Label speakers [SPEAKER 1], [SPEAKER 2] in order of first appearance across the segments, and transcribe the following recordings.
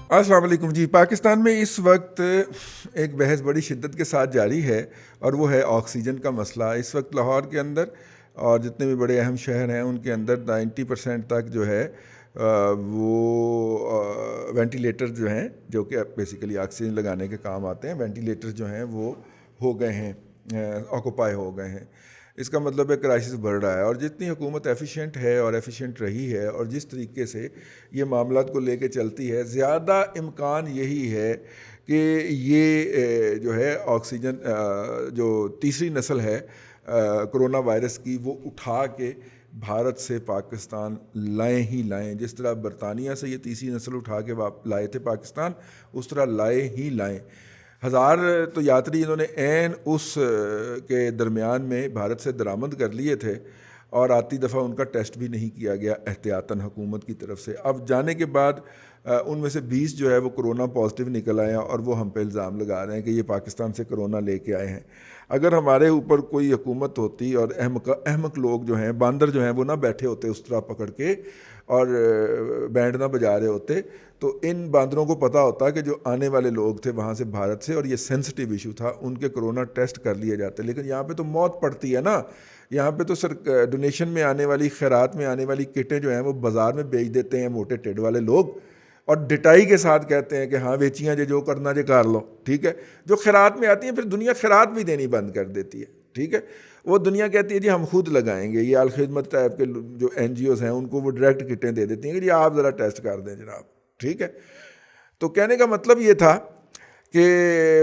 [SPEAKER 1] अस्सलाम वालेकुम जी। पाकिस्तान में इस वक्त एक बहस बड़ी शिद्दत के साथ जारी है और वो है ऑक्सीजन का मसला। इस वक्त लाहौर के अंदर और जितने भी बड़े अहम शहर हैं उनके अंदर 90% तक जो है वो वेंटिलेटर जो हैं, जो कि बेसिकली ऑक्सीजन लगाने के काम आते हैं, वेंटिलेटर जो हैं वो हो गए हैं, ऑक्यूपाई हो गए हैं। इसका मतलब है क्राइसिस बढ़ रहा है। और जितनी हुकूमत एफिशिएंट है और एफिशिएंट रही है और जिस तरीके से ये मामला को लेके चलती है, ज़्यादा इम्कान यही है कि ये जो है ऑक्सीजन जो तीसरी नस्ल है कोरोना वायरस की, वो उठा के भारत से पाकिस्तान लाएं ही लाएं। जिस तरह बरतानिया से ये तीसरी नस्ल उठा के लाए थे पाकिस्तान, उस तरह लाए ही लाएं। हज़ार तो यात्री इन्होंने ऐन उस के दरमियान में भारत से दरामद कर लिए थे और आती दफ़ा उनका टेस्ट भी नहीं किया गया एहतियातन हुकूमत की तरफ से। अब जाने के बाद उनमें से 20 जो है वो कोरोना पॉजिटिव निकल आए हैं और वो हम पे इल्ज़ाम लगा रहे हैं कि ये पाकिस्तान से कोरोना लेके आए हैं। अगर हमारे ऊपर कोई हुकूमत होती और अहमक लोग जो हैं, बांदर जो हैं, वो ना बैठे होते उस तरह पकड़ के और बैंड ना बजा रहे होते, तो इन बांदरों को पता होता कि जो आने वाले लोग थे वहाँ से भारत से और ये सेंसिटिव इशू था, उनके कोरोना टेस्ट कर लिए जाते। लेकिन यहाँ पे तो मौत पड़ती है ना। यहाँ पे तो सर डोनेशन में आने वाली, खैरात में आने वाली किटें जो हैं वो बाज़ार में बेच देते हैं मोटे टेड वाले लोग और डिटाई के साथ कहते हैं कि हाँ वेचियाँ जो करना जो कर लो, ठीक है। जो खैरात में आती हैं फिर दुनिया खैरात भी देनी बंद कर देती है, ठीक है। वो दुनिया कहती है जी हम खुद लगाएंगे। ये अल खिदमत टाइप के जो NGOs हैं उनको वो डायरेक्ट किटें दे देती हैं कि जी आप ज़रा टेस्ट कर दें जनाब, ठीक है। तो कहने का मतलब ये था कि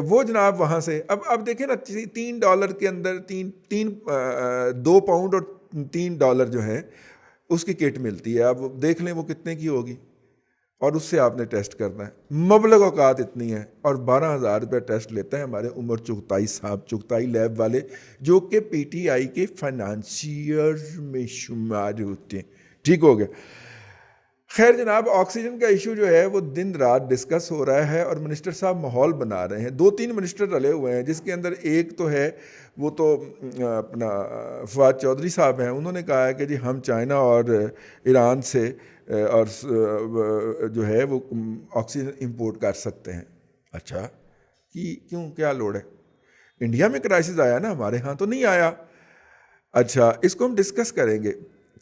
[SPEAKER 1] वो जनाब वहाँ से अब देखें ना, $3 के अंदर 2 पाउंड और $3 जो है उसकी किट मिलती है। अब देख लें वो कितने की होगी और उससे आपने टेस्ट करना है। मबलग औकात इतनी है और 12,000 रुपये टेस्ट लेता है हमारे उमर चुगताई साहब, चुगताई लैब वाले, जो कि PTI के फाइनेंशियर में शुमार होते हैं, ठीक हो गया। खैर जनाब, ऑक्सीजन का इशू जो है वो दिन रात डिस्कस हो रहा है और मिनिस्टर साहब माहौल बना रहे हैं। 2-3 मिनिस्टर रले हुए हैं, जिसके अंदर एक तो है वो तो अपना फवाद चौधरी साहब हैं। उन्होंने कहा है कि जी हम चाइना और ईरान से और जो है वो ऑक्सीजन इंपोर्ट कर सकते हैं। अच्छा, कि क्यों, क्या लोड़ है? इंडिया में क्राइसिस आया ना, हमारे यहाँ तो नहीं आया। अच्छा, इसको हम डिस्कस करेंगे।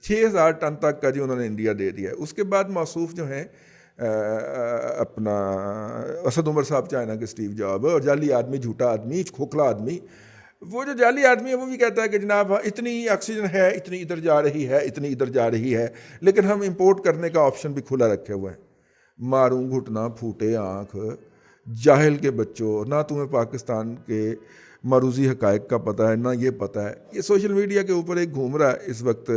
[SPEAKER 1] 6,000 टन तक का जी उन्होंने इंडिया दे दिया है। उसके बाद मौसूफ जो हैं अपना असद उमर साहब, चाइना के स्टीव जॉब, और जाली आदमी, झूठा आदमी, खोखला आदमी। वो जो जाली आदमी है वो भी कहता है कि जनाब इतनी ऑक्सीजन है, इतनी इधर जा रही है, इतनी इधर जा रही है, लेकिन हम इंपोर्ट करने का ऑप्शन भी खुला रखे हुए हैं। मारूं घुटना फूटे आँख, जाहिल के बच्चों, ना तुम्हें पाकिस्तान के मरूजी हकायक का पता है ना ये पता है। ये सोशल मीडिया के ऊपर एक घूम रहा है इस वक्त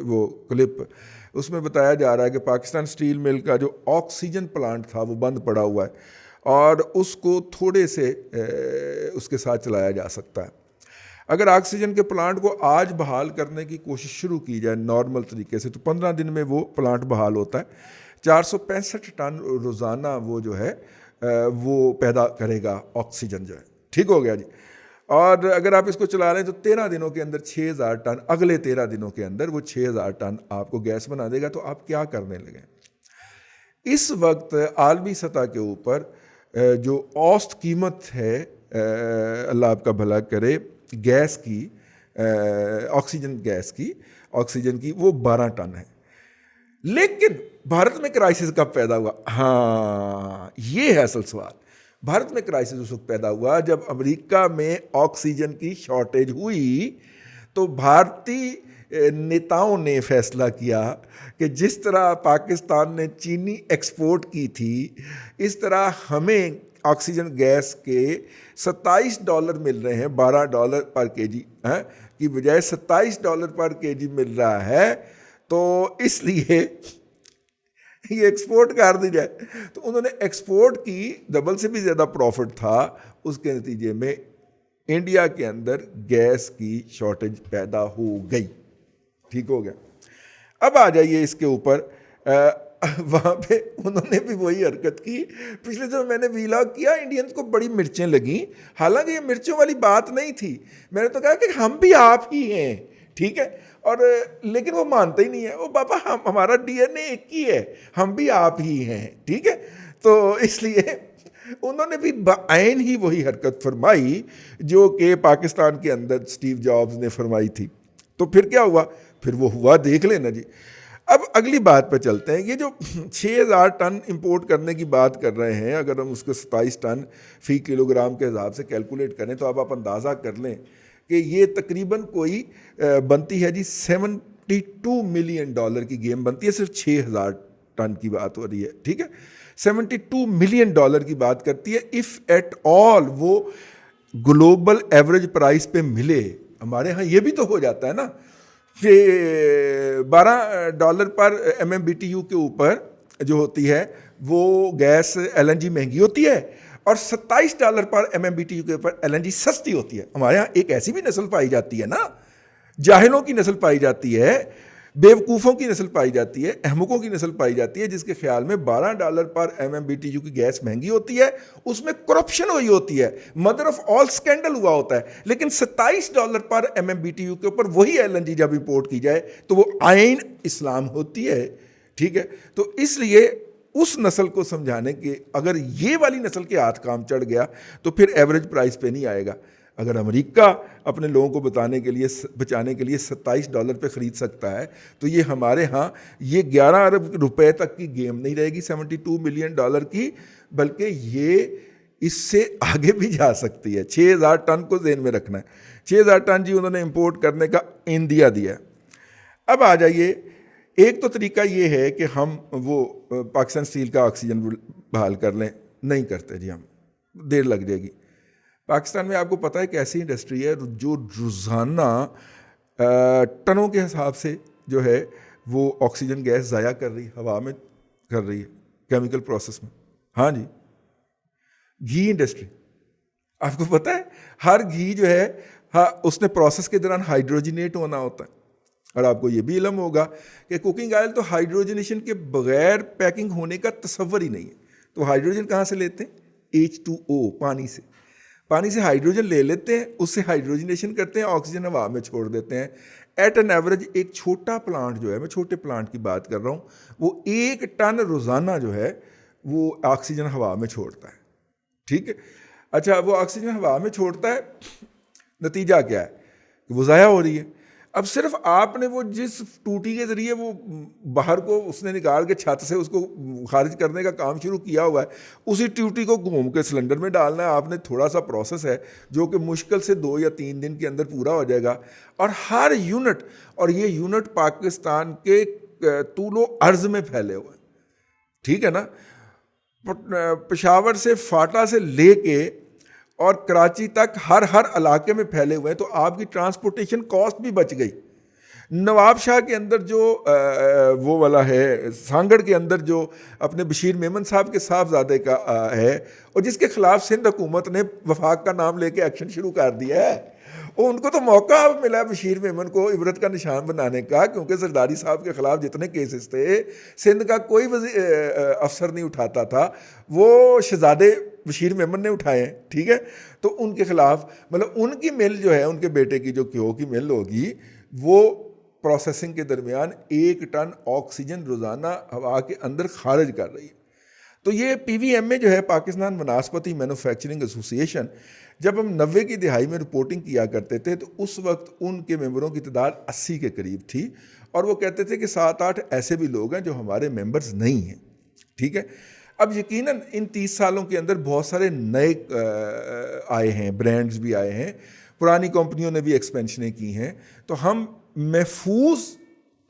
[SPEAKER 1] वो क्लिप, उसमें बताया जा रहा है कि पाकिस्तान स्टील मिल का जो ऑक्सीजन प्लांट था वो बंद पड़ा हुआ है और उसको थोड़े से उसके साथ चलाया जा सकता है। अगर ऑक्सीजन के प्लांट को आज बहाल करने की कोशिश शुरू की जाए नॉर्मल तरीके से, तो 15 दिन में वो प्लांट बहाल होता है। 465 टन रोज़ाना वो जो है वो पैदा करेगा ऑक्सीजन जो है, ठीक हो गया जी। और अगर आप इसको चला रहे हैं तो 13 दिनों के अंदर 6,000 टन, अगले 13 दिनों के अंदर वो 6,000 टन आपको गैस बना देगा। तो आप क्या करने लगे? इस वक्त आलमी सतह के ऊपर जो औसत कीमत है, अल्लाह आपका भला करे, गैस की, ऑक्सीजन की वो 12 टन है। लेकिन भारत में क्राइसिस कब पैदा हुआ? हाँ, ये है असल सवाल। भारत में क्राइसिस उस वक्त पैदा हुआ जब अमेरिका में ऑक्सीजन की शॉर्टेज हुई। तो भारतीय नेताओं ने फैसला किया कि जिस तरह पाकिस्तान ने चीनी एक्सपोर्ट की थी, इस तरह हमें ऑक्सीजन गैस के $27 मिल रहे हैं, $12 पर केजी की बजाय $27 पर केजी मिल रहा है, तो इसलिए ये एक्सपोर्ट कर दी जाए। तो उन्होंने एक्सपोर्ट की, डबल से भी ज़्यादा प्रॉफिट था। उसके नतीजे में इंडिया के अंदर गैस की शॉर्टेज पैदा हो गई, ठीक हो गया। अब आ जाइए इसके ऊपर, वहाँ पे उन्होंने भी वही हरकत की। पिछले जो मैंने व्लॉग किया, इंडियंस को बड़ी मिर्चें लगी, हालांकि ये मिर्चों वाली बात नहीं थी। मैंने तो कहा कि हम भी आप ही हैं, ठीक है। और लेकिन वो मानते ही नहीं है। वो बाबा हमारा DNA एक ही है, हम भी आप ही हैं, ठीक है। तो इसलिए उन्होंने भी आइन ही वही हरकत फरमाई जो कि पाकिस्तान के अंदर स्टीव जॉब्स ने फरमाई थी। तो फिर क्या हुआ, फिर वो हुआ देख लेना जी। अब अगली बात पर चलते हैं। ये जो 6000 टन इंपोर्ट करने की बात कर रहे हैं, अगर हम उसको 27 टन फ़ी किलोग्राम के हिसाब से कैलकुलेट करें तो अब आप अंदाज़ा कर लें कि ये तकरीबन कोई बनती है जी $72 मिलियन की गेम बनती है, सिर्फ 6000 टन की बात हो रही है, ठीक है। $72 मिलियन की बात करती है। इफ़ एट ऑल वो ग्लोबल एवरेज प्राइस पे मिले, हमारे यहाँ ये भी तो हो जाता है ना कि $12 पर MMBTU के ऊपर जो होती है वो गैस LNG महंगी होती है और $27 पर MMBTU के ऊपर LNG सस्ती होती है। हमारे यहाँ एक ऐसी भी नस्ल पाई जाती है ना, जाहिलों की नस्ल पाई जाती है, बेवकूफ़ों की नस्ल पाई जाती है, अहमकों की नस्ल पाई जाती है, जिसके ख्याल में $12 पर MMBTU की गैस महंगी होती है, उसमें करप्शन हुई होती है, मदर ऑफ ऑल स्कैंडल हुआ होता है। लेकिन $27 पर MMBTU के ऊपर वही LNG जब इंपोर्ट की जाए तो वो आइन इस्लाम होती है, ठीक है। तो इसलिए उस नस्ल को समझाने के, अगर ये वाली नस्ल के हाथ काम चढ़ गया तो फिर एवरेज प्राइस पे नहीं आएगा। अगर अमेरिका अपने लोगों को बचाने के लिए $27 पे ख़रीद सकता है तो ये हमारे यहाँ ये 11 अरब रुपए तक की गेम नहीं रहेगी $72 मिलियन की, बल्कि ये इससे आगे भी जा सकती है। 6000 टन को ज़हन में रखना है। 6000 टन जी उन्होंने इंपोर्ट करने का इंदिया दिया है। अब आ जाइए, एक तो तरीका ये है कि हम वो पाकिस्तान स्टील का ऑक्सीजन बहाल कर लें, नहीं करते जी, हम देर लग जाएगी। पाकिस्तान में आपको पता है कि ऐसी इंडस्ट्री है जो रोज़ाना टनों के हिसाब से जो है वो ऑक्सीजन गैस ज़ाया कर रही, हवा में कर रही है, केमिकल प्रोसेस में। हाँ जी, घी इंडस्ट्री, आपको पता है हर घी जो है, हाँ, उसने प्रोसेस के दौरान हाइड्रोजनेट होना होता है। और आपको ये भी इल्म होगा कि कुकिंग ऑयल तो हाइड्रोजनेशन के बगैर पैकिंग होने का तसव्वुर ही नहीं है। तो हाइड्रोजन कहाँ से लेते हैं? H2O, पानी से हाइड्रोजन ले लेते हैं, उससे हाइड्रोजनेशन करते हैं, ऑक्सीजन हवा में छोड़ देते हैं। एट एन एवरेज एक छोटा प्लांट जो है, मैं छोटे प्लांट की बात कर रहा हूँ, वो 1 टन रोज़ाना जो है वो ऑक्सीजन हवा में छोड़ता है, ठीक है। अच्छा, वो ऑक्सीजन हवा में छोड़ता है, नतीजा क्या है कि वो ज़ाया हो रही है। अब सिर्फ आपने वो जिस टूटी के ज़रिए वो बाहर को उसने निकाल के छत से उसको खारिज करने का काम शुरू किया हुआ है, उसी टूटी को घूम के सिलेंडर में डालना है आपने। थोड़ा सा प्रोसेस है जो कि मुश्किल से 2 या 3 दिन के अंदर पूरा हो जाएगा। और हर यूनिट, और ये यूनिट पाकिस्तान के तूलो अर्ज़ में फैले हुए हैं, ठीक है ना। पेशावर से, फाटा से लेके और कराची तक हर इलाके में फैले हुए हैं। तो आपकी ट्रांसपोर्टेशन कॉस्ट भी बच गई। नवाब शाह के अंदर जो वो वाला है, सांगड़ के अंदर जो अपने बशीर मेमन साहब के साहबजादे का है, और जिसके खिलाफ सिंध हुकूमत ने वफाक का नाम लेके एक्शन शुरू कर दिया है, उनको तो मौका अब मिला बशीर मेमन को इबरत का निशान बनाने का, क्योंकि जरदारी साहब के खिलाफ जितने केसेस थे सिंध का कोई अफसर नहीं उठाता था, वो शहजादे बशीर मेमन ने उठाए हैं, ठीक है। तो उनके खिलाफ, मतलब उनकी मिल जो है, उनके बेटे की जो क्यों की मिल होगी, वो प्रोसेसिंग के दरमियान 1 टन ऑक्सीजन रोज़ाना हवा के अंदर खारिज कर रही है। तो ये PVMA जो है, पाकिस्तान वनस्पति मैन्युफैक्चरिंग एसोसिएशन, जब हम 90 की दिहाई में रिपोर्टिंग किया करते थे तो उस वक्त उनके मेंबरों की तादाद 80 के करीब थी, और वो कहते थे कि 7-8 ऐसे भी लोग हैं जो हमारे मेंबर्स नहीं हैं, ठीक है। अब यकीनन इन 30 सालों के अंदर बहुत सारे नए आए हैं, ब्रांड्स भी आए हैं, पुरानी कंपनियों ने भी एक्सपेंशनें की हैं। तो हम महफूज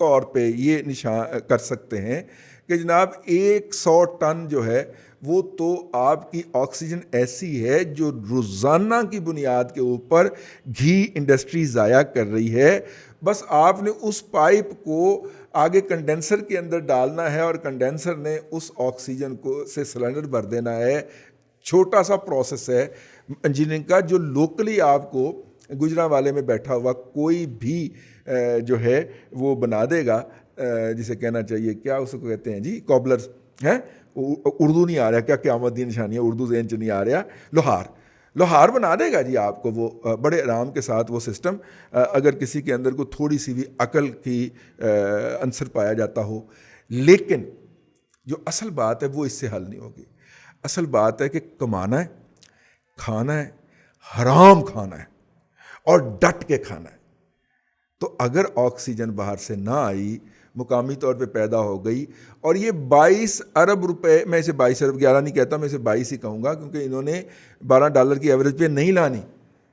[SPEAKER 1] तौर पे ये निशान कर सकते हैं कि जनाब 100 टन जो है वो तो आपकी ऑक्सीजन ऐसी है जो रोज़ाना की बुनियाद के ऊपर घी इंडस्ट्री ज़ाया कर रही है। बस आपने उस पाइप को आगे कंडेंसर के अंदर डालना है और कंडेंसर ने उस ऑक्सीजन को से सिलेंडर भर देना है। छोटा सा प्रोसेस है इंजीनियरिंग का, जो लोकली आपको गुजरांवाले में बैठा हुआ कोई भी जो है वो बना देगा, जिसे कहना चाहिए क्या उसको कहते हैं जी, कॉबलर्स हैं, उर्दू नहीं आ रहा, क्या क़यामत दी निशानी है, उर्दू ज़हन च नहीं आ रहा, लोहार बना देगा जी आपको वो बड़े आराम के साथ वो सिस्टम, अगर किसी के अंदर को थोड़ी सी भी अकल की अंसर पाया जाता हो। लेकिन जो असल बात है वो इससे हल नहीं होगी। असल बात है कि कमाना है, खाना है, हराम खाना है और डट के खाना है। तो अगर ऑक्सीजन बाहर से ना आई, मुकामी तौर पे पैदा हो गई, और ये 22 अरब रुपए, मैं इसे 22 अरब 11 नहीं कहता, मैं इसे 22 ही कहूँगा, क्योंकि इन्होंने $12 की एवरेज पे नहीं लानी,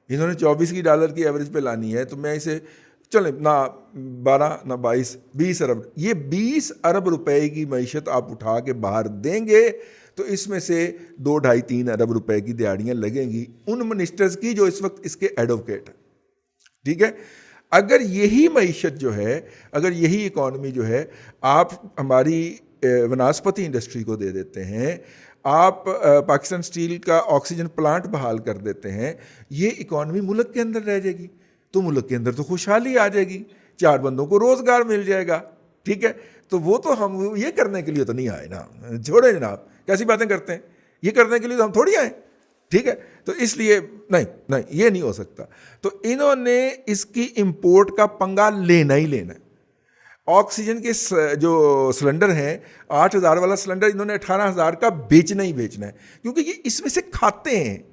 [SPEAKER 1] इन्होंने $24 की एवरेज पे लानी है। तो मैं इसे चले ना 12 ना 22, 20 अरब, ये 20 अरब रुपए की मईशत आप उठा के बाहर देंगे तो इसमें से 2, 2.5, 3 अरब रुपए की दिहाड़ियाँ लगेंगी उन मिनिस्टर्स की जो इस वक्त इसके एडवोकेट हैं। ठीक है, अगर यही मईशत जो है, अगर यही इकॉनमी जो है आप हमारी वनस्पति इंडस्ट्री को दे देते हैं, आप पाकिस्तान स्टील का ऑक्सीजन प्लांट बहाल कर देते हैं, ये इकॉनमी मुल्क के अंदर रह जाएगी, तो मुल्क के अंदर तो खुशहाली आ जाएगी, 4 बंदों को रोज़गार मिल जाएगा। ठीक है, तो वो तो हम ये करने के लिए तो नहीं आए ना, छोड़े जनाब, कैसी बातें करते हैं, ये करने के लिए तो हम थोड़ी आए। ठीक है, तो इसलिए नहीं, ये नहीं हो सकता। तो इन्होंने इसकी इंपोर्ट का पंगा लेना ही लेना है। ऑक्सीजन के जो सिलेंडर हैं, 8,000 वाला सिलेंडर इन्होंने 18,000 का बेचना ही बेचना है, क्योंकि ये इसमें से खाते हैं,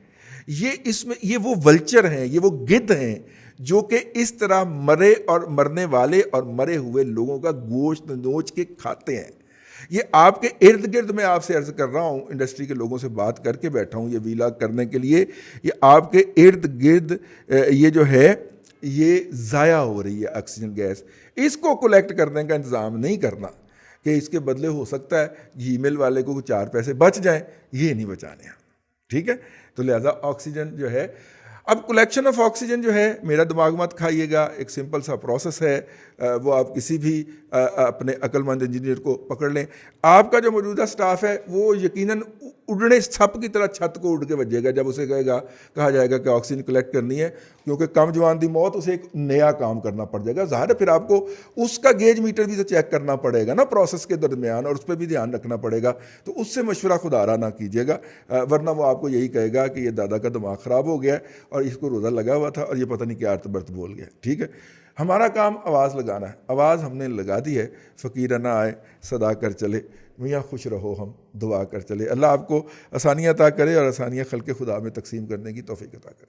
[SPEAKER 1] ये वो वल्चर हैं, ये वो गिद्ध हैं जो कि इस तरह मरे और मरने वाले और मरे हुए लोगों का गोश्त नोच के खाते हैं। ये आपके इर्द गिर्द, मैं आपसे अर्ज कर रहा हूँ, इंडस्ट्री के लोगों से बात करके बैठा हूँ ये वीलॉग करने के लिए, ये आपके इर्द गिर्द ये जो है ये ज़ाया हो रही है ऑक्सीजन गैस। इसको कलेक्ट करने का इंतज़ाम नहीं करना कि इसके बदले हो सकता है ईमेल वाले को 4 पैसे बच जाएं, ये नहीं बचाने हैं। ठीक है, तो लिहाजा ऑक्सीजन जो है, अब कलेक्शन ऑफ ऑक्सीजन जो है, मेरा दिमाग मत खाइएगा, एक सिंपल सा प्रोसेस है, वो आप किसी भी अपने अक्लमंद इंजीनियर को पकड़ लें। आपका जो मौजूदा स्टाफ है वो यकीनन उड़ने सप की तरह छत को उड़ के बजेगा जब उसे कहा जाएगा कि ऑक्सीजन कलेक्ट करनी है, क्योंकि कम जवान दी मौत, उसे एक नया काम करना पड़ जाएगा। ज़ाहिर है फिर आपको उसका गेज मीटर भी तो चेक करना पड़ेगा ना प्रोसेस के दरमियान, और उस पर भी ध्यान रखना पड़ेगा। तो उससे मशवरा खुदारा ना कीजिएगा, वरना वो आपको यही कहेगा कि ये दादा का दिमाग ख़राब हो गया और इसको रोज़ा लगा हुआ था और ये पता नहीं क्या अर्थ बर्थ बोल गया। ठीक है, हमारा काम आवाज़ लगाना है, आवाज़ हमने लगा दी है, फ़कीर ना आए सदा कर चले, मियाँ खुश रहो हम दुआ कर चले। अल्लाह आपको आसानियाँ अता करे और आसानियाँ खल्क़े खुदा में तकसीम करने की तौफ़ीक़ अता करे।